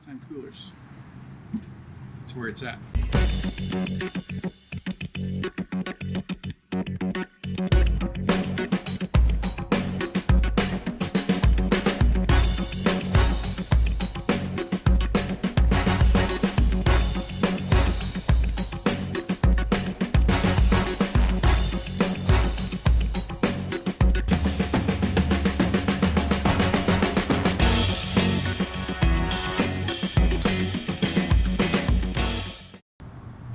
Lifetime coolers. That's where it's at.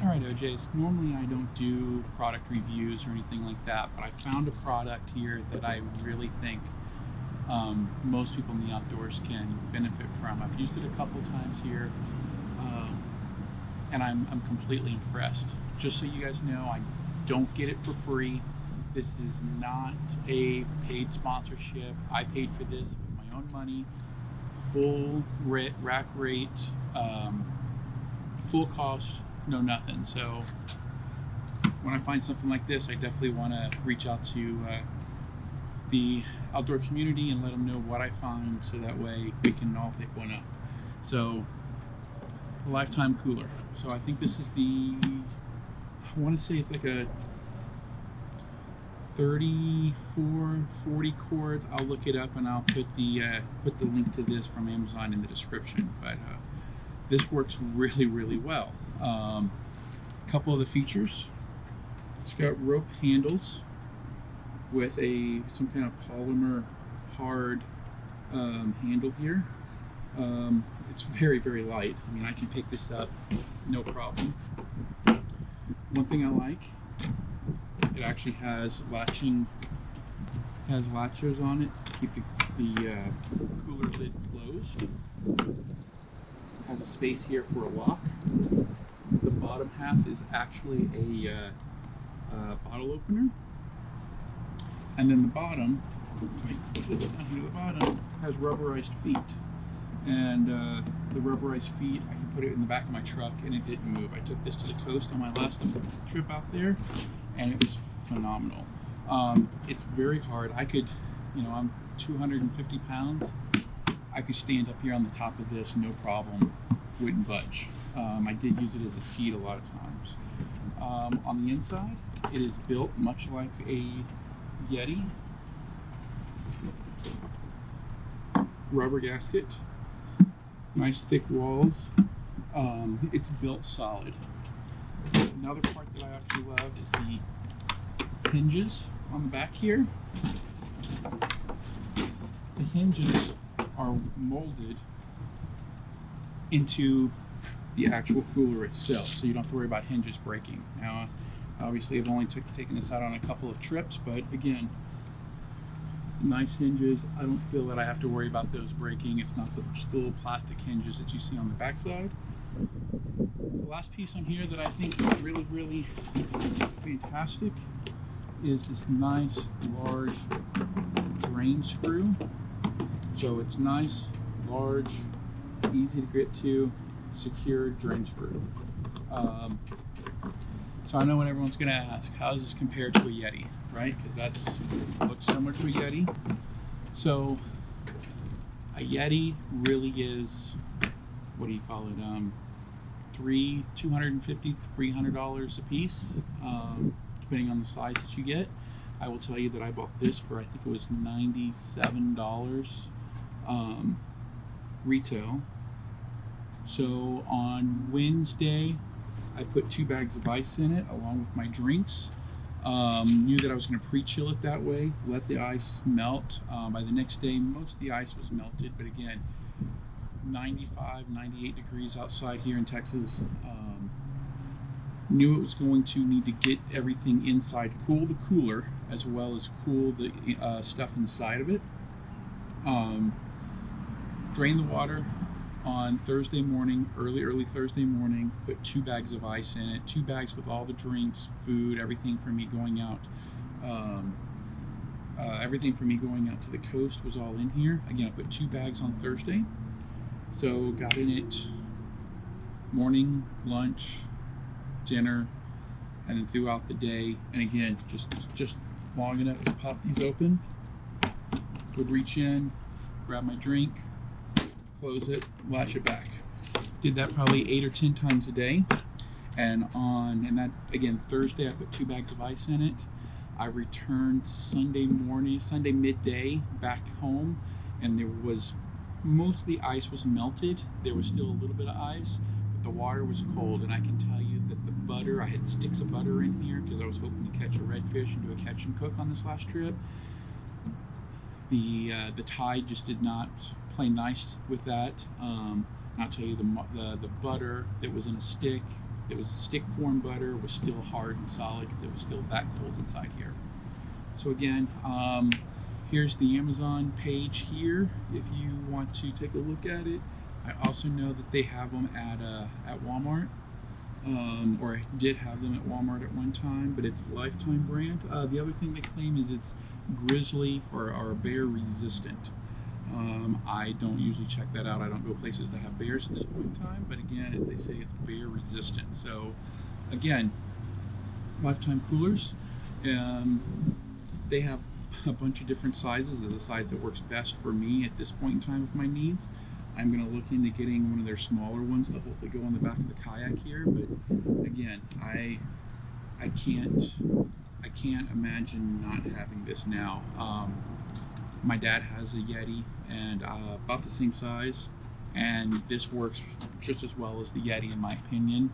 Alright OJs, normally I don't do product reviews or anything like that, but I found a product here that I really think most people in the outdoors can benefit from. I've used it a couple times here, and I'm completely impressed. Just so you guys know, I don't get it for free. This is not a paid sponsorship. I paid for this with my own money, full rack rate, full cost, no nothing. So when I find something like this, I definitely want to reach out to the outdoor community and let them know what I find, so that way we can all pick one up. So a Lifetime cooler. So I think this is the, I want to say it's like a 34-40 quart. I'll look it up and I'll put the link to this from Amazon in the description. But this works really well. Couple of the features: it's got rope handles with some kind of polymer hard handle here. It's very light. I mean, I can pick this up no problem. One thing I like, it actually has latchers on it to keep the cooler lid closed. Has a space here for a lock. The bottom half is actually a bottle opener, and then the bottom, flip it down here, the bottom has rubberized feet, and the rubberized feet, I can put it in the back of my truck and it didn't move. I took this to the coast on my last trip out there, and it was phenomenal. It's very hard. I could, I'm 250 pounds. I could stand up here on the top of this, no problem, wouldn't budge. I did use it as a seat a lot of times. On the inside, it is built much like a Yeti. Rubber gasket, nice thick walls. It's built solid. Another part that I actually love is the hinges on the back here. The hinges are molded into the actual cooler itself, so you don't have to worry about hinges breaking. Now, obviously, I've only taken this out on a couple of trips, but again, nice hinges. I don't feel that I have to worry about those breaking. It's not the little plastic hinges that you see on the backside. The last piece on here that I think is really fantastic is this nice large drain screw. So it's nice, large, easy to get to, secure drain screw. So I know what everyone's going to ask, how does this compare to a Yeti, right? Because looks similar to a Yeti. So a Yeti really is, what do you call it? $250, $300 a piece, depending on the size that you get. I will tell you that I bought this for, I think it was $97 retail. So on Wednesday, I put 2 bags of ice in it along with my drinks. Knew that I was going to pre-chill it that way, let the ice melt. By the next day, most of the ice was melted, but again, 95, 98 degrees outside here in Texas. Knew it was going to need to get everything inside, cool the cooler, as well as cool the stuff inside of it. Drain the water on Thursday morning, early Thursday morning, put 2 bags of ice in it, 2 bags with all the drinks, food, everything for me going out. Everything for me going out to the coast was all in here. Again, I put 2 bags on Thursday. So got in it morning, lunch, dinner, and then throughout the day. And again, just long enough to pop these open. Would reach in, grab my drink, close it, latch it back. Did that probably 8 or 10 times a day. And that again, Thursday I put 2 bags of ice in it. I returned Sunday midday back home, and there was most of the ice was melted. There was still a little bit of ice, but the water was cold. And I can tell you that the butter, I had sticks of butter in here because I was hoping to catch a redfish and do a catch and cook on this last trip. The tide just did not play nice with that. I'll tell you, the butter that was in a stick, that was stick form butter, was still hard and solid because it was still that cold inside here. So again, here's the Amazon page here if you want to take a look at it. I also know that they have them at Walmart, or I did have them at Walmart at one time, but it's Lifetime brand. The other thing they claim is it's grizzly or bear resistant. I don't usually check that out. I don't go places that have bears at this point in time, but again, they say it's bear resistant. So again, Lifetime coolers. They have a bunch of different sizes. The size that works best for me at this point in time with my needs. I'm going to look into getting one of their smaller ones to hopefully go on the back of the kayak here. But again, I can't imagine not having this now. My dad has a Yeti, and about the same size, and this works just as well as the Yeti in my opinion.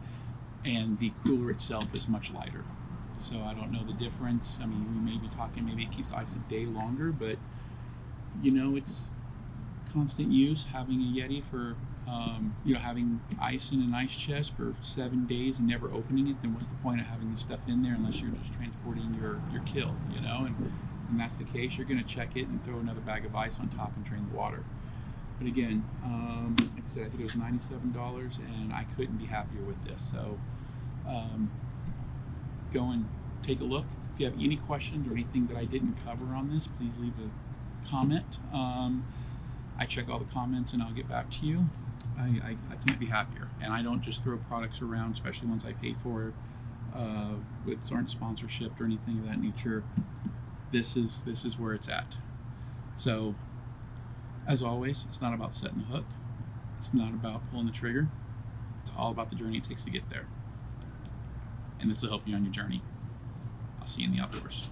And the cooler itself is much lighter. So I don't know the difference. I mean, we may be talking, maybe it keeps ice a day longer, but you know, it's constant use. Having a Yeti for, having ice in an ice chest for 7 days and never opening it, then what's the point of having the stuff in there unless you're just transporting your kill, you know? And that's the case. You're going to check it and throw another bag of ice on top and drain the water. But again, like I said, I think it was $97, and I couldn't be happier with this. So go and take a look. If you have any questions or anything that I didn't cover on this, please leave a comment. I check all the comments and I'll get back to you. I can't be happier. And I don't just throw products around, especially ones I pay for, which aren't sponsorshipped or anything of that nature. This is where it's at. So, as always, it's not about setting the hook. It's not about pulling the trigger. It's all about the journey it takes to get there. And this will help you on your journey. I'll see you in the outdoors.